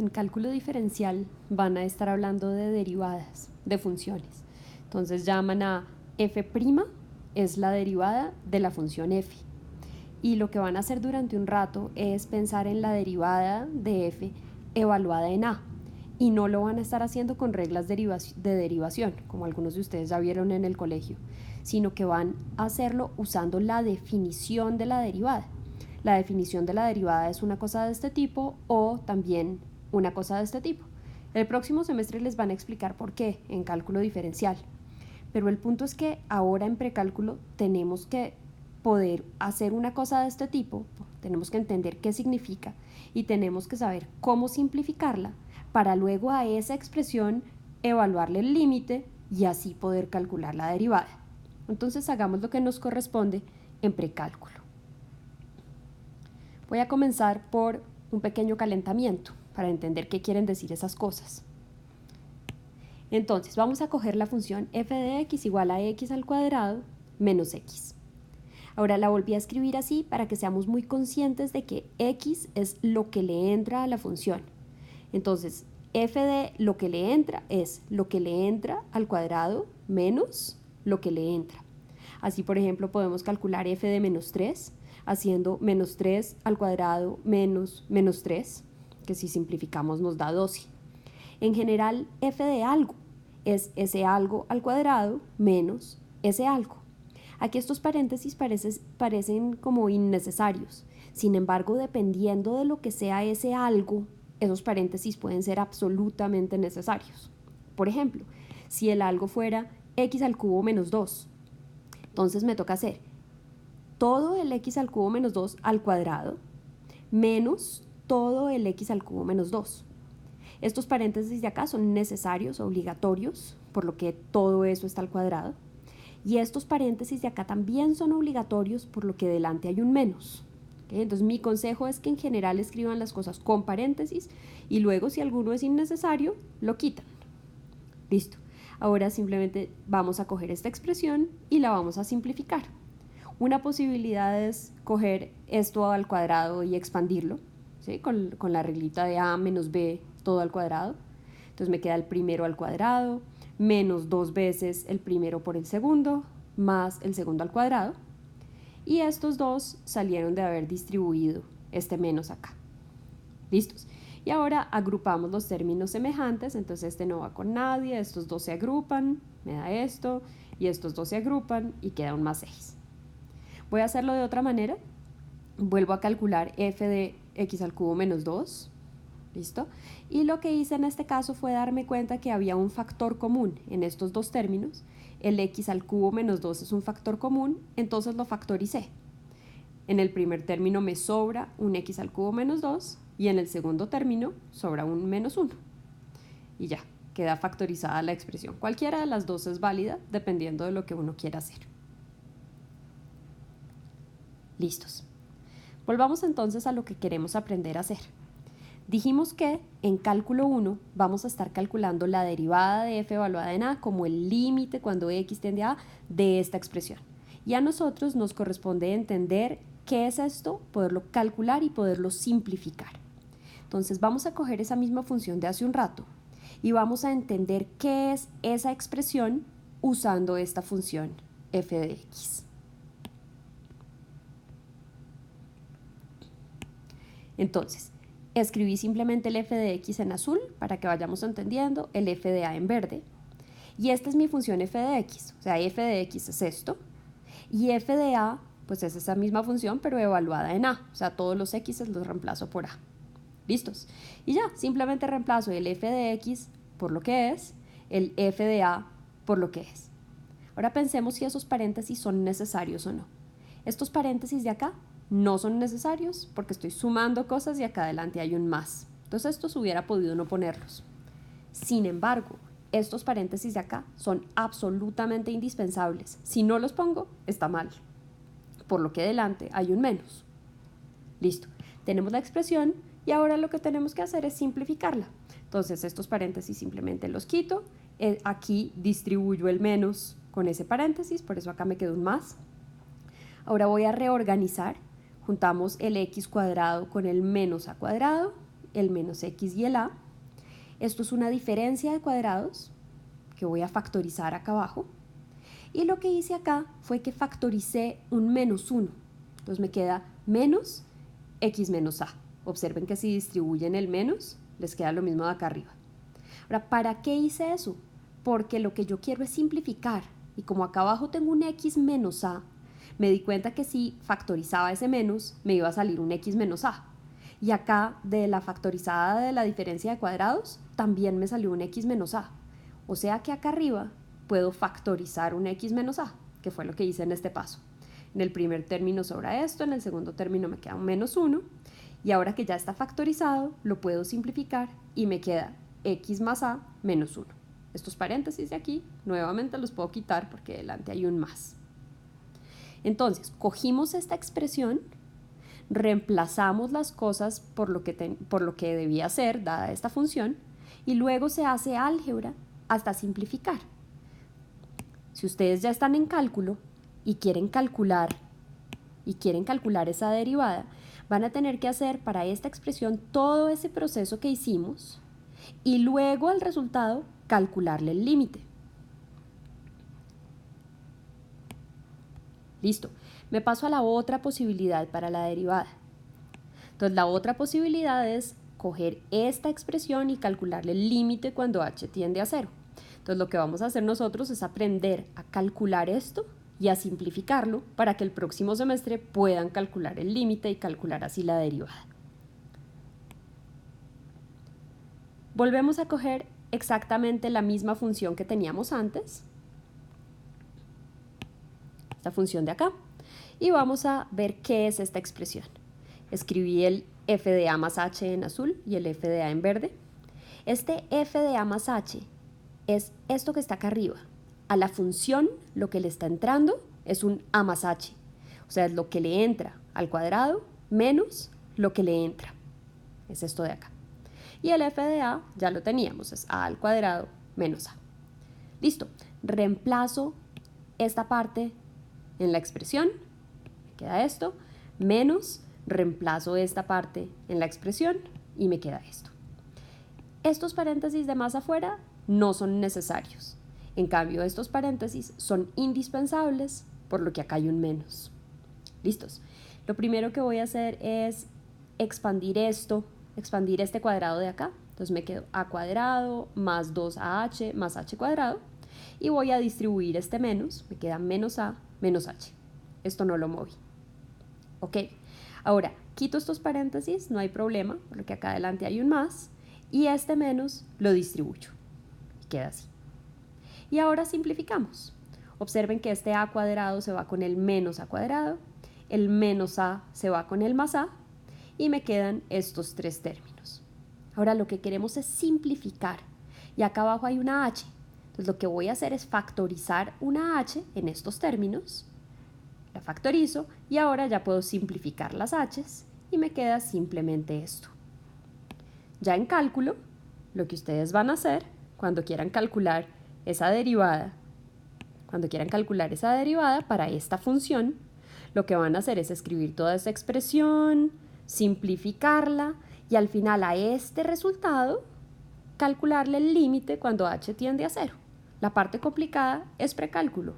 en cálculo diferencial van a estar hablando de derivadas, de funciones. Entonces llaman a f', es la derivada de la función f. Y lo que van a hacer durante un rato es pensar en la derivada de f evaluada en a. Y no lo van a estar haciendo con reglas de derivación, como algunos de ustedes ya vieron en el colegio, sino que van a hacerlo usando la definición de la derivada. La definición de la derivada es una cosa de este tipo o también una cosa de este tipo. El próximo semestre les van a explicar por qué en cálculo diferencial. Pero el punto es que ahora en precálculo tenemos que poder hacer una cosa de este tipo, tenemos que entender qué significa y tenemos que saber cómo simplificarla para luego a esa expresión evaluarle el límite y así poder calcular la derivada. Entonces hagamos lo que nos corresponde en precálculo. Voy a comenzar por un pequeño calentamiento para entender qué quieren decir esas cosas. Entonces vamos a coger la función f de x igual a x al cuadrado menos x. Ahora la volví a escribir así para que seamos muy conscientes de que x es lo que le entra a la función. Entonces, f de lo que le entra es lo que le entra al cuadrado menos lo que le entra. Así, por ejemplo, podemos calcular f de menos 3 haciendo menos 3 al cuadrado menos menos 3, que si simplificamos nos da 12. En general, f de algo es ese algo al cuadrado menos ese algo. Aquí estos paréntesis parecen como innecesarios. Sin embargo, dependiendo de lo que sea ese algo, esos paréntesis pueden ser absolutamente necesarios. Por ejemplo, si el algo fuera x al cubo menos 2, entonces me toca hacer todo el x al cubo menos 2 al cuadrado menos todo el x al cubo menos 2. Estos paréntesis de acá son necesarios, obligatorios, por lo que todo eso está al cuadrado. Y estos paréntesis de acá también son obligatorios, por lo que delante hay un menos. ¿Okay? Entonces mi consejo es que en general escriban las cosas con paréntesis y luego si alguno es innecesario, lo quitan. Listo. Ahora simplemente vamos a coger esta expresión y la vamos a simplificar. Una posibilidad es coger esto al cuadrado y expandirlo, ¿sí? con la reglita de a menos b todo al cuadrado. Entonces me queda el primero al cuadrado menos 2 veces el primero por el segundo más el segundo al cuadrado. Y estos dos salieron de haber distribuido este menos acá. ¿Listos? Y ahora agrupamos los términos semejantes, entonces este no va con nadie, estos dos se agrupan, me da esto, y estos dos se agrupan y queda un más 6. Voy a hacerlo de otra manera. Vuelvo a calcular f de x al cubo menos 2. ¿Listo? Y lo que hice en este caso fue darme cuenta que había un factor común en estos dos términos. El x al cubo menos 2 es un factor común, entonces lo factoricé. En el primer término me sobra un x al cubo menos 2 y en el segundo término sobra un menos 1. Y ya, queda factorizada la expresión. Cualquiera de las dos es válida dependiendo de lo que uno quiera hacer. Listos. Volvamos entonces a lo que queremos aprender a hacer. Dijimos que en cálculo 1 vamos a estar calculando la derivada de f evaluada en a como el límite cuando x tiende a de esta expresión. Y a nosotros nos corresponde entender qué es esto, poderlo calcular y poderlo simplificar. Entonces vamos a coger esa misma función de hace un rato y vamos a entender qué es esa expresión usando esta función f de x. Entonces, escribí simplemente el f de x en azul para que vayamos entendiendo, el f de a en verde. Y esta es mi función f de x, o sea, f de x es esto. Y f de a, pues es esa misma función, pero evaluada en a. O sea, todos los x los reemplazo por a. ¿Listos? Y ya, simplemente reemplazo el f de x por lo que es, el f de a por lo que es. Ahora pensemos si esos paréntesis son necesarios o no. Estos paréntesis de acá no son necesarios porque estoy sumando cosas y acá adelante hay un más. Entonces estos hubiera podido no ponerlos. Sin embargo, estos paréntesis de acá son absolutamente indispensables. Si no los pongo, está mal. Por lo que delante hay un menos. Listo. Tenemos la expresión y ahora lo que tenemos que hacer es simplificarla. Entonces estos paréntesis simplemente los quito. Aquí distribuyo el menos con ese paréntesis, por eso acá me quedó un más. Ahora voy a reorganizar. Juntamos el x cuadrado con el menos a cuadrado el menos x y el a. Esto es una diferencia de cuadrados que voy a factorizar acá abajo. Y lo que hice acá fue que factoricé un menos 1. Entonces me queda menos x menos a. Observen que si distribuyen el menos, les queda lo mismo de acá arriba. Ahora, ¿para qué hice eso? Porque lo que yo quiero es simplificar. Y como acá abajo tengo un x menos a, me di cuenta que si factorizaba ese menos, me iba a salir un x menos a. Y acá, de la factorizada de la diferencia de cuadrados, también me salió un x menos a. O sea que acá arriba puedo factorizar un x menos a, que fue lo que hice en este paso. En el primer término sobra esto, en el segundo término me queda un menos 1, y ahora que ya está factorizado, lo puedo simplificar y me queda x más a menos 1. Estos paréntesis de aquí, nuevamente los puedo quitar porque delante hay un más. Entonces, cogimos esta expresión, reemplazamos las cosas por lo que debía ser, dada esta función, y luego se hace álgebra hasta simplificar. Si ustedes ya están en cálculo y quieren calcular esa derivada, van a tener que hacer para esta expresión todo ese proceso que hicimos y luego al resultado calcularle el límite. Listo, me paso a la otra posibilidad para la derivada. Entonces la otra posibilidad es coger esta expresión y calcularle el límite cuando h tiende a 0. Entonces lo que vamos a hacer nosotros es aprender a calcular esto y a simplificarlo para que el próximo semestre puedan calcular el límite y calcular así la derivada. Volvemos a coger exactamente la misma función que teníamos antes, esta función de acá, y vamos a ver qué es esta expresión. Escribí el f de a más h en azul y el f de a en verde. Este f de a más h es esto que está acá arriba. A la función lo que le está entrando es un a más h, o sea, es lo que le entra al cuadrado menos lo que le entra. Es esto de acá. Y el f de a ya lo teníamos, es a al cuadrado menos a. Listo, reemplazo esta parte en la expresión, me queda esto, menos, reemplazo esta parte en la expresión y me queda esto. Estos paréntesis de más afuera no son necesarios. En cambio, estos paréntesis son indispensables, por lo que acá hay un menos. ¿Listos? Lo primero que voy a hacer es expandir este cuadrado de acá. Entonces me quedo a cuadrado más 2ah más h cuadrado. Y voy a distribuir este menos, me queda menos a menos h. Esto no lo moví. Ok, ahora quito estos paréntesis, no hay problema, porque acá adelante hay un más. Y este menos lo distribuyo. Y queda así. Y ahora simplificamos. Observen que este a cuadrado se va con el menos a cuadrado, el menos a se va con el más a, y me quedan estos tres términos. Ahora lo que queremos es simplificar, y acá abajo hay una h. Entonces lo que voy a hacer es factorizar una h en estos términos, la factorizo, y ahora ya puedo simplificar las h's, y me queda simplemente esto. Ya en cálculo, lo que ustedes van a hacer cuando quieran calcular esa derivada para esta función, lo que van a hacer es escribir toda esta expresión, simplificarla y al final a este resultado calcularle el límite cuando h tiende a 0. La parte complicada es precálculo.